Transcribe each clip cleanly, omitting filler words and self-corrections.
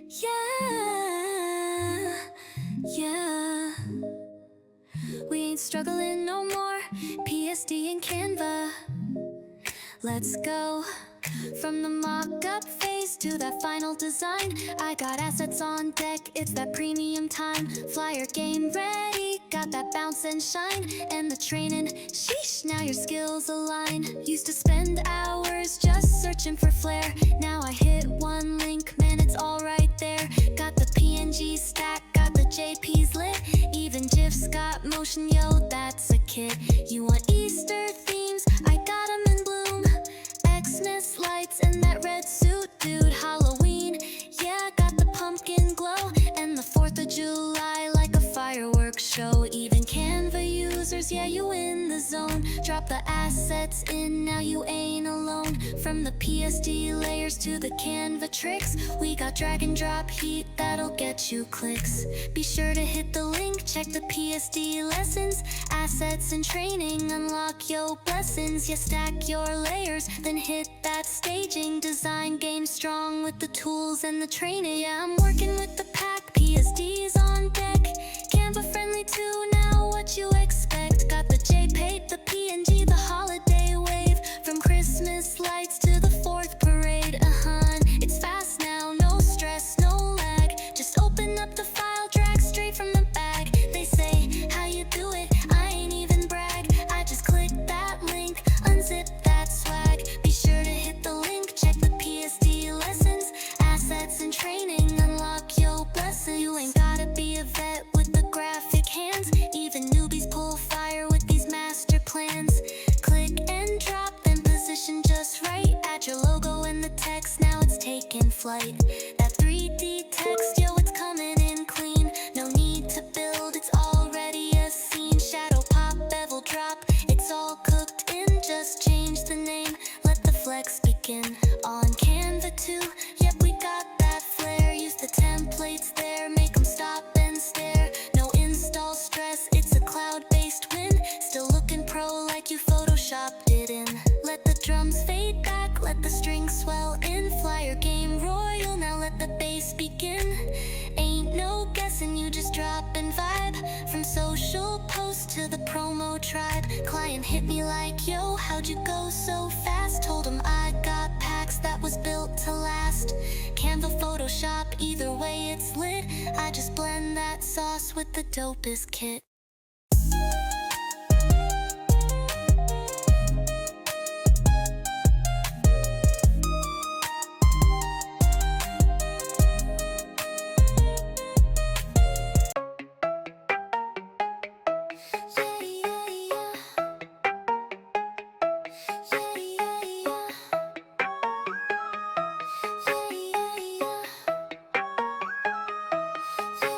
Yeah, yeah. We ain't struggling no more. PSD and Canva. Let's go. From the mock-up phase to that final design, I got assets on deck, it's that premium time. Flyer game ready, got that bounce and shine. And the training, sheesh, now your skills align. Used to spend hours just searching for flair. Now I hit one link, man, it's all right there. Got the PNGs stacked, got the JPEGs lit. Even GIFs got motion, yo, that's a kit. You want Easter themes? I got 'em in bloom. Xmas lights and that red suit, dude. Halloween, yeah, got the pumpkin glow. And the 4th of July like a fireworks show. Even Canva users, yeah, you in the zone. Drop the assets in, now you ain't alone. From the PSD layers to the Canva tricks, we got drag and drop heat that'll get you clicks. Be sure to hit the link, check the PSD lessons. Assets and training, unlock your blessings. Yeah, stack your layers, then hit that staging. Design game strong with the tools and the training. Yeah, I'm working with the pack, PSD's on deck. Canva friendly too, now what you expect? Got the JPEG, the PNG, the holiday wave. From Christmas lights to the 4th parade, it's fast now, no stress, no lag. Just open up the file, drag straight from the bag. They say, how you do it? I ain't even brag. I just click that link, unzip that swag. Be sure to hit the link, check the PSD lessons. Assets and training, unlock your blessing. You ain't gotta be a vet with the graphic hands. Even newbies pull fire with these master plans. Click and drop, then position just right. Add your logo in the text, now it's taking flight. That 3D text, yo, it's coming in clean. No need to build, it's already a scene. Shadow pop, bevel drop, it's all cooked in. Just change the name, let the flex begin. On Canva too, yep, we got that flair. Use the templates there, make them stop and stare. No install stress, it's a cloud-based win. Still looking pro like you photoshopped it in. Let the drums fade back, let the strings swell in. Flyer game royal, now let the bass begin. Ain't no guessing, you just drop and vibe. From social post to the promo tribe. Client hit me like, yo, how'd you go so fast? Told him I got packs that was built to last. Canva, Photoshop, either way it's lit. I just blend that sauce with the dopest kit.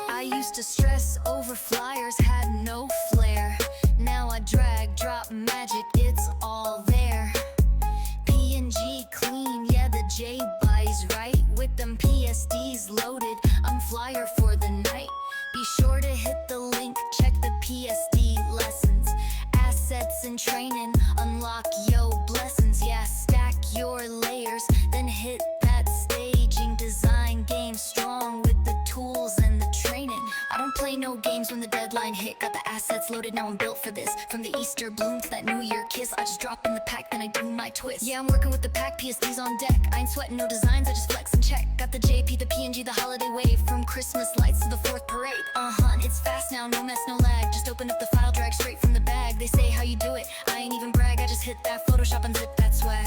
I used to stress over flyers, had no flair. Now I drag, drop magic, it's all there. PNG clean, yeah, the JPEGs right. With them PSDs loaded, I'm flyer for the night. Be sure to hit the link, check the PSD lessons. Assets and training, unlock yo blessings. Yeah, stack your layers, then hit that staging. Design game strong with the tools and the training. I don't play no games when the deadline hit. Got the assets loaded, now I'm built for this. From the Easter bloom to that New Year kiss, I just drop in the pack, then I do my twist. Yeah, I'm working with the pack, PSD's on deck. I ain't sweating no designs, I just flex and check. Got the JP, the PNG, the holiday wave. From Christmas lights to the 4th parade. It's fast now, no mess, no lag. Just open up the file, drag straight from the bag. They say, how you do it? I ain't even brag, I just hit that Photoshop and zip that swag.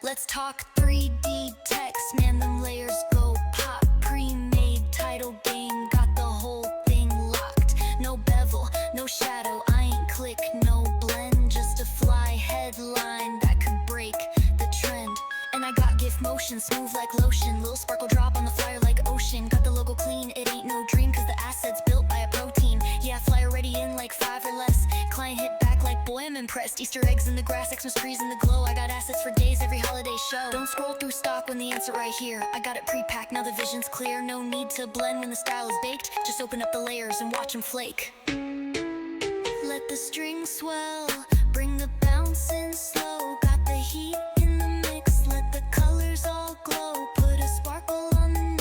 Let's talk 3D text, man, them layers go pop. Pre-made title game, got the whole thing locked. No bevel, no shadow, I ain't click, no blend. Just a fly headline that could break the trend. And I got GIF motion, smooth like lotion. Little sparkle drop on the flyer like ocean. Got the logo clean, it ain't no dream, cause the asset's built by a pro team. Yeah, flyer ready in like 5 or less. Client hit back like, boy, I'm impressed. Easter eggs in the grass, Xmas trees in the glow. I got assets for days, every holiday show. Don't scroll through stock when the answer right here. I got it pre-packed, now the vision's clear. No need to blend when the style is baked. Just open up the layers and watch them flake. Let the strings swell, bring the bounce in slow. Got the heat in the mix, let the colors all glow. Put a sparkle on the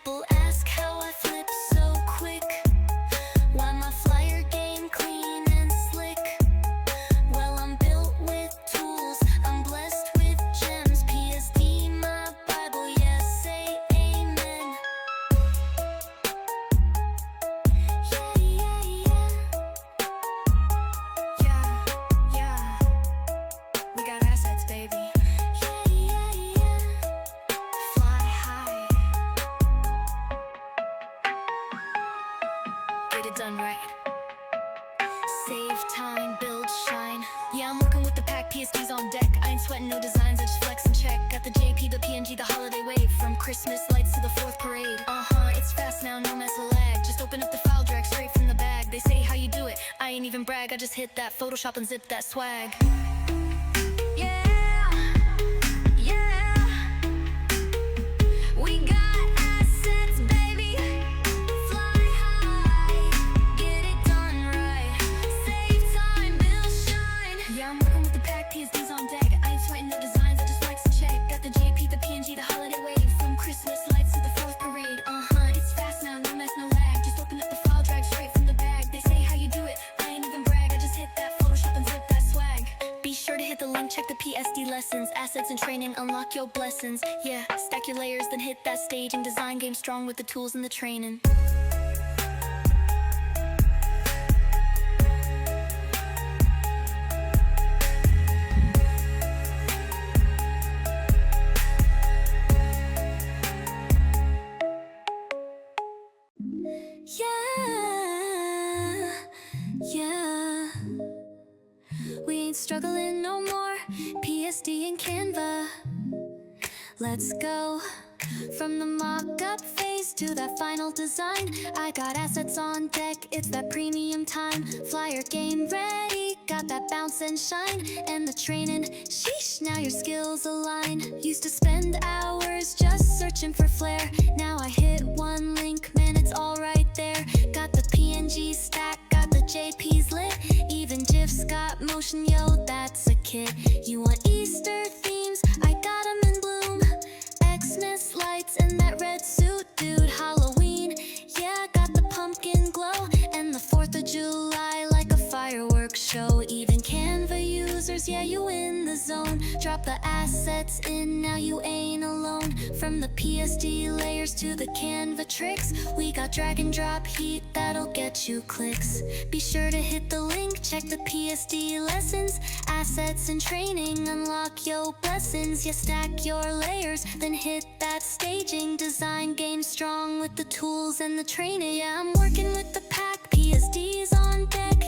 People ask how I flip so quick. Why my flyer game clean and slick? Well, I'm built with tools, I'm blessed with gems. PSD, my Bible, yes, say amen. Yeah, yeah, yeah. Yeah, yeah. We got assets, baby. Yeah, yeah, yeah. Fly high. Get it done right. Save time, build shine. Yeah, I'm working with the pack, PSDs on deck. I ain't sweating no designs, I just flex and check. Got the JP, the PNG, the holiday wave. From Christmas lights to the 4th parade. It's fast now, no mess of lag. Just open up the file, drag straight from the bag. They say how you do it, I ain't even brag. I just hit that Photoshop and zip that swag. Yeah, yeah. We got assets, baby. Fly high, get it done right. Save time, build shine. Yeah, I'm working with the pack, PSDs on deck. I ain't sweating no designs, I just flex and check. Got the JP, the PNG, the holiday wave. From Christmas lights to the 4th parade. It's fast now, no mess, no lag. Just open up the file, drag straight from the bag. They say how you do it, I ain't even brag. I just hit that Photoshop and zip that swag. Be sure to hit the link, check the PSD lessons. Assets and training, unlock your blessings. Yeah, stack your layers, then hit that stage and design game strong with the tools and the training. Yeah, yeah. We ain't struggling no more. PSD and Canva. Let's go from the mock-up phase to that final design. I got assets on deck, it's that premium time. Flyer game ready, got that bounce and shine. And the training, sheesh, now your skills align. Used to spend hours just searching for flair. Now I hit one link, man, it's all right there. Got the PNG stack, got the JPs lit. Even GIFs got motion, yo, that's a kit. You want Easter themes? I got 'em in bloom. Xmas lights and that red suit, dude. Halloween, yeah, got the pumpkin glow. And the 4th of July like a fireworks show. Even Canva users, yeah, you in the zone. Drop the assets in, now you ain't alone. From the PSD layers to the Canva tricks, we got drag and drop heat that'll get you clicks. Be sure to hit the link, check the PSD lessons. Assets and training, unlock your blessings. Yeah, stack your layers, then hit that staging. Design game strong with the tools and the training. Yeah, I'm working with the pack, PSDs on deck.